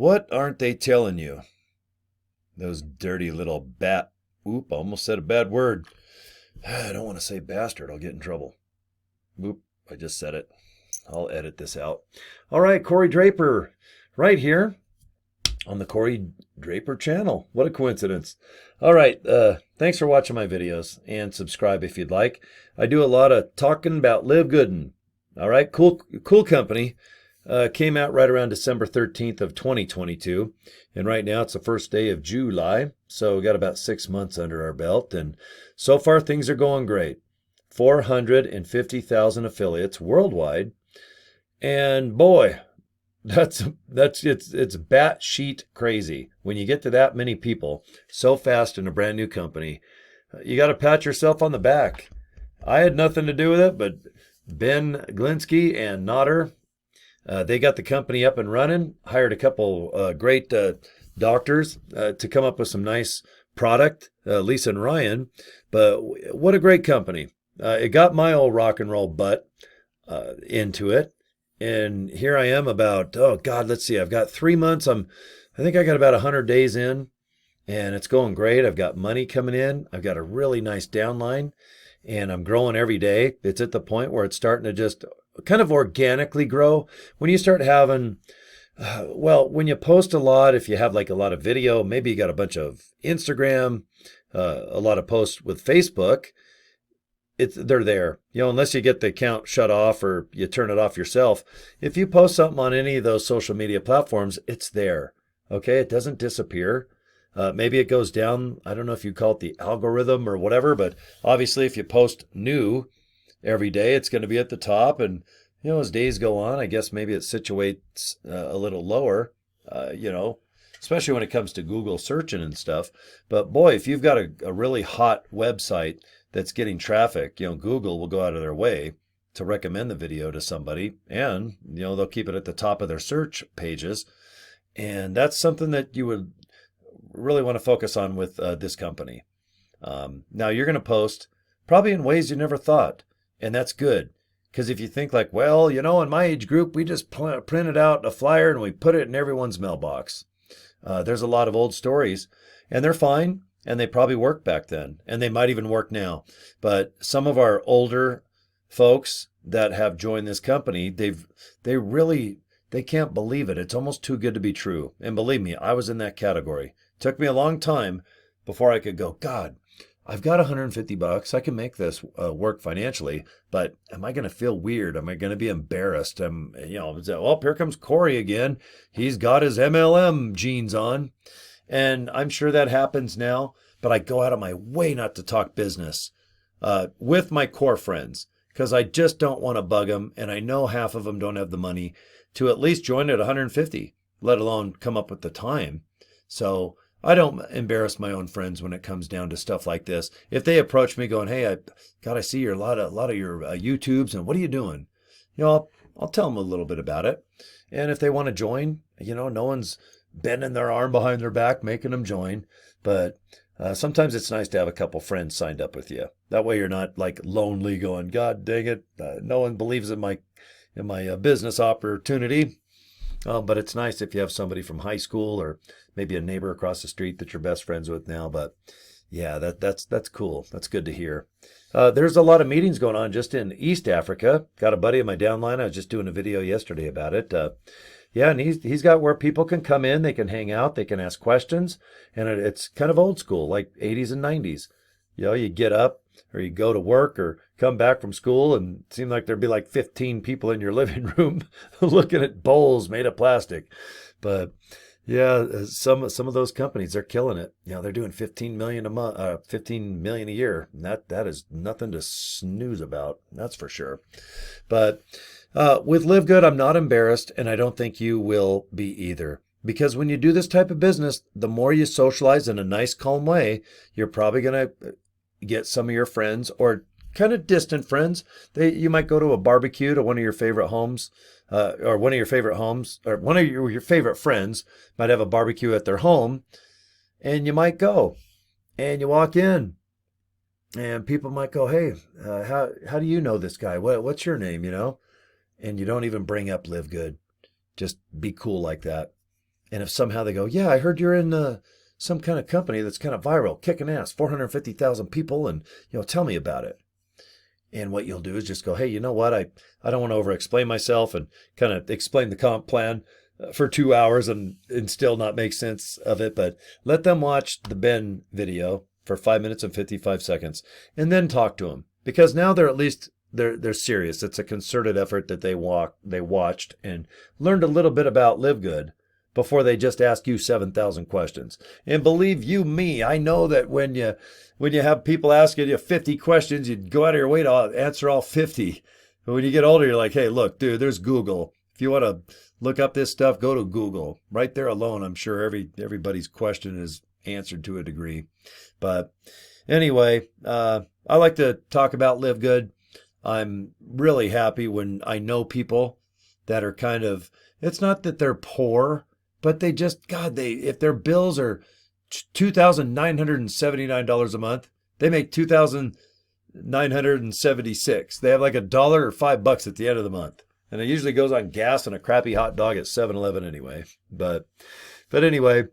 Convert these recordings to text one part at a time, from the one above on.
What aren't they telling you? Those dirty little bat. Oop, I almost said a bad word. I don't want to say bastard. I'll get in trouble. Oop, I just said it. I'll edit this out. All right, Corey Draper, right here on the Corey Draper channel. What a coincidence. All right, thanks for watching my videos, and subscribe if you'd like. I do a lot of talking about LiveGood. All right, cool company. Came out right around December 13th of 2022, and right now it's the first day of July, so we got about 6 months under our belt, and so far things are going great. 450,000 affiliates worldwide, and boy, it's batshit crazy when you get to that many people so fast in a brand new company. You got to pat yourself on the back. I had nothing to do with it, but Ben Glinsky and Nodder, they got the company up and running, hired a couple great doctors to come up with some nice product, Lisa and Ryan. But what a great company. It got my old rock and roll butt into it. And here I am about, oh God, let's see, I've got 3 months. I think I got about 100 days in, and it's going great. I've got money coming in. I've got a really nice downline, and I'm growing every day. It's at the point where it's starting to just kind of organically grow. When you start having, when you post a lot, if you have like a lot of video, maybe you got a bunch of Instagram, a lot of posts with Facebook, they're there. Unless you get the account shut off or you turn it off yourself. If you post something on any of those social media platforms, it's there. Okay, it doesn't disappear. Maybe it goes down. I don't know if you call it the algorithm or whatever, but obviously if you post new every day, it's going to be at the top. And, as days go on, I guess maybe it situates a little lower, especially when it comes to Google searching and stuff. But boy, if you've got a really hot website that's getting traffic, Google will go out of their way to recommend the video to somebody, and, they'll keep it at the top of their search pages. And that's something that you would really want to focus on with this company. Now you're going to post probably in ways you never thought. And that's good, because if you think like, well, in my age group, we just printed out a flyer and we put it in everyone's mailbox. There's a lot of old stories, and they're fine, and they probably worked back then, and they might even work now. But some of our older folks that have joined this company, they can't believe it. It's almost too good to be true. And believe me, I was in that category. It took me a long time before I could go, God, I've got $150. I can make this work financially, but am I going to feel weird? Am I going to be embarrassed? Here comes Corey again. He's got his MLM jeans on, and I'm sure that happens now, but I go out of my way not to talk business with my core friends, because I just don't want to bug them, and I know half of them don't have the money to at least join at 150, let alone come up with the time. So I don't embarrass my own friends when it comes down to stuff like this. If they approach me going, hey, I see a lot of your YouTubes, and what are you doing? I'll tell them a little bit about it. And if they want to join, no one's bending their arm behind their back, making them join. But sometimes it's nice to have a couple friends signed up with you. That way you're not like lonely going, God dang it, no one believes in my business opportunity. But it's nice if you have somebody from high school or maybe a neighbor across the street that you're best friends with now. But yeah, that's cool. That's good to hear. There's a lot of meetings going on just in East Africa. Got a buddy of my downline. I was just doing a video yesterday about it. And he's got where people can come in, they can hang out, they can ask questions, and it's kind of old school, like 80s and 90s. You get up or you go to work or come back from school, and it seemed like there'd be like 15 people in your living room looking at bowls made of plastic. But yeah, some of those companies, they're killing it. They're doing 15 million a month, 15 million a year. And that is nothing to snooze about. That's for sure. But with LiveGood, I'm not embarrassed, and I don't think you will be either. Because when you do this type of business, the more you socialize in a nice, calm way, you're probably going to get some of your friends or kind of distant friends. You might go to a barbecue to one of your favorite homes, or one of your favorite friends might have a barbecue at their home, and you might go, and you walk in, and people might go, hey, how do you know this guy? What's your name? And you don't even bring up LiveGood. Just be cool like that. And if somehow they go, yeah, I heard you're in some kind of company that's kind of viral, kicking ass, 450,000 people, and tell me about it. And what you'll do is just go, hey, you know what? I don't want to over explain myself and kind of explain the comp plan for 2 hours and still not make sense of it. But let them watch the Ben video for 5 minutes and 55 seconds and then talk to them, because now they're at least they're serious. It's a concerted effort that they watched and learned a little bit about LiveGood before they just ask you 7,000 questions. And believe you me, I know that when you have people asking you 50 questions, you go out of your way to answer all 50. But when you get older, you're like, hey, look, dude, there's Google. If you want to look up this stuff, go to Google. Right there alone, I'm sure everybody's question is answered to a degree. But anyway, I like to talk about LiveGood. I'm really happy when I know people that are kind of, it's not that they're poor, but they just, God, if their bills are $2,979 a month, they make $2,976. They have like $1 or $5 at the end of the month. And it usually goes on gas and a crappy hot dog at 7-Eleven anyway. But anyway,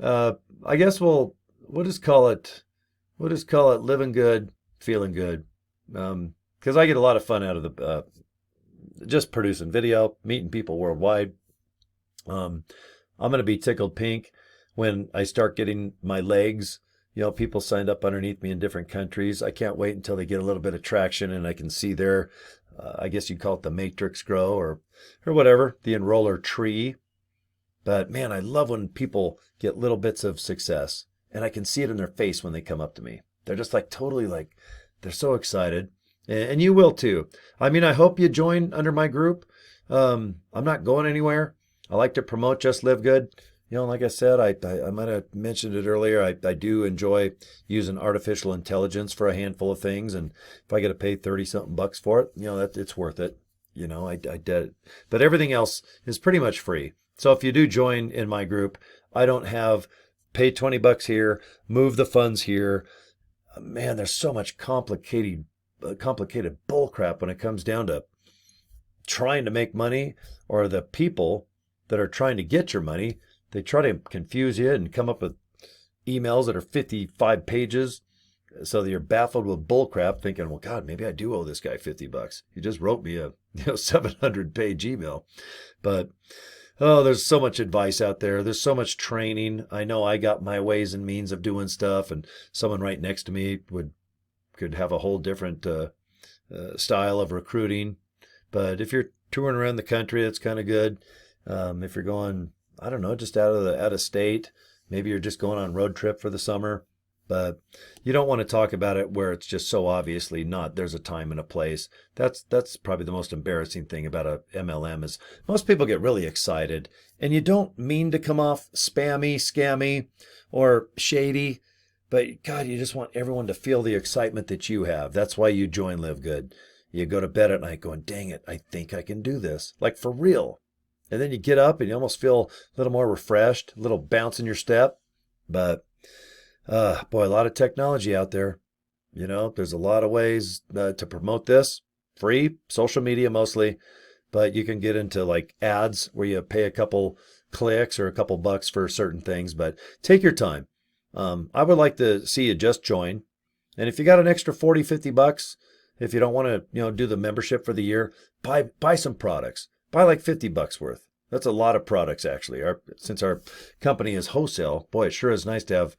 I guess we'll just call it living good, feeling good. Because I get a lot of fun out of the just producing video, meeting people worldwide. I'm going to be tickled pink when I start getting my legs. People signed up underneath me in different countries. I can't wait until they get a little bit of traction and I can see their, I guess you'd call it the matrix grow or whatever, the enroller tree. But man, I love when people get little bits of success and I can see it in their face when they come up to me. They're just like totally like, they're so excited. And you will too. I mean, I hope you join under my group. I'm not going anywhere. I like to promote Just Live Good. Like I said, I might have mentioned it earlier. I do enjoy using artificial intelligence for a handful of things. And if I get to pay 30 something bucks for it, that it's worth it. I did it. But everything else is pretty much free. So if you do join in my group, I don't have pay 20 bucks here, move the funds here. Man, there's so much complicated bullcrap when it comes down to trying to make money, or the people that are trying to get your money. They try to confuse you and come up with emails that are 55 pages so that you're baffled with bullcrap thinking, well, God, maybe I do owe this guy 50 bucks. He just wrote me a 700-page email. But, there's so much advice out there. There's so much training. I know I got my ways and means of doing stuff, and someone right next to me could have a whole different style of recruiting. But if you're touring around the country, that's kind of good. If you're going, I don't know, just out of state, maybe you're just going on road trip for the summer, but you don't want to talk about it where it's just so obviously not. There's a time and a place. That's probably the most embarrassing thing about a MLM is most people get really excited, and you don't mean to come off spammy, scammy, or shady, but God, you just want everyone to feel the excitement that you have. That's why you join Live Good. You go to bed at night going, dang it, I think I can do this. Like for real. And then you get up and you almost feel a little more refreshed, a little bounce in your step. But, boy, a lot of technology out there. There's a lot of ways to promote this. Free, social media mostly. But you can get into like ads where you pay a couple clicks or a couple bucks for certain things. But take your time. I would like to see you just join. And if you got an extra 40, 50 bucks, if you don't want to, do the membership for the year, buy some products. Buy like 50 bucks worth. That's a lot of products, actually. Since our company is wholesale, boy, it sure is nice to have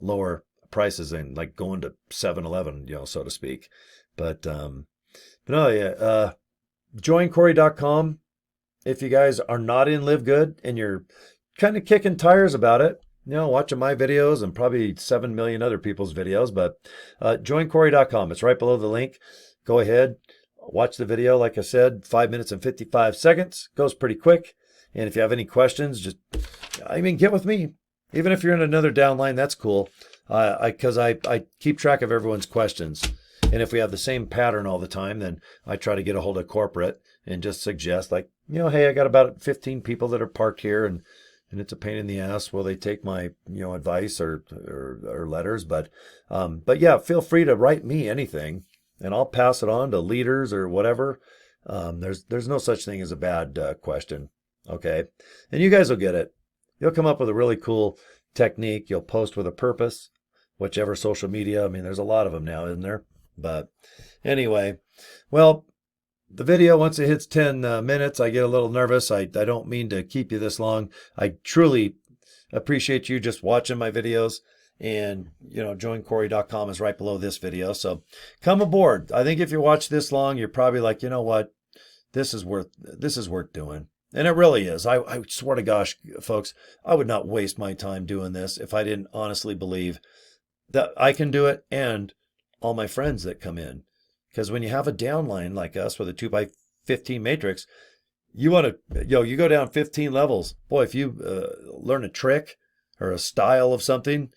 lower prices than like going to 7-Eleven, so to speak. But no, yeah. Join Corey.com. If you guys are not in Live Good and you're kind of kicking tires about it, watching my videos and probably 7 million other people's videos, but join Corey.com. It's right below the link. Go ahead. Watch the video, like I said, 5 minutes and 55 seconds. Goes pretty quick. And if you have any questions, get with me. Even if you're in another downline, that's cool. Because I keep track of everyone's questions. And if we have the same pattern all the time, then I try to get a hold of corporate and just suggest like, hey, I got about 15 people that are parked here and it's a pain in the ass. Will they take my, advice or letters? But yeah, feel free to write me anything. And I'll pass it on to leaders or whatever. There's no such thing as a bad question, okay? And you guys will get it. you'll come up with a really cool technique. You'll post with a purpose, whichever social media. I mean, there's a lot of them now, isn't there? But anyway, well, the video, once it hits 10 minutes, I get a little nervous. I don't mean to keep you this long. I truly appreciate you just watching my videos. And, joincorey.com is right below this video. So come aboard. I think if you watch this long, you're probably like, you know what? This is worth doing. And it really is. I swear to gosh, folks, I would not waste my time doing this if I didn't honestly believe that I can do it and all my friends that come in. Because when you have a downline like us with a 2x15 matrix, you want to, you go down 15 levels. Boy, if you learn a trick or a style of something,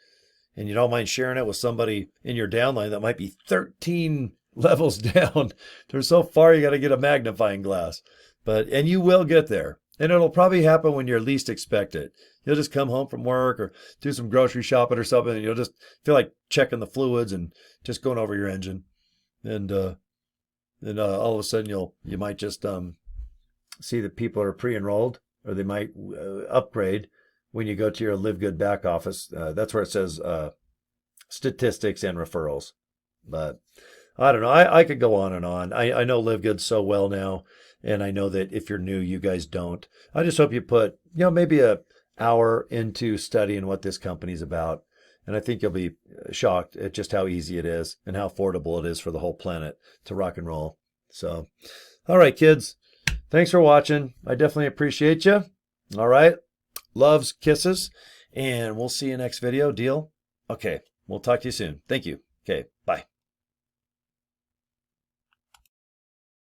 and you don't mind sharing it with somebody in your downline that might be 13 levels down. They're so far, you got to get a magnifying glass. And you will get there. And it'll probably happen when you're least expect it. You'll just come home from work or do some grocery shopping or something, and you'll just feel like checking the fluids and just going over your engine. And all of a sudden, you might just see that people are pre-enrolled, or they might upgrade when you go to your LiveGood back office. That's where it says statistics and referrals. But I don't know. I could go on and on. I know LiveGood so well now, and I know that if you're new, you guys don't. I just hope you put, maybe an hour into studying what this company's about. And I think you'll be shocked at just how easy it is and how affordable it is for the whole planet to rock and roll. So, all right, kids. Thanks for watching. I definitely appreciate you. All right. Loves, kisses, and we'll see you next video. Deal? Okay. We'll talk to you soon. Thank you. Okay. Bye.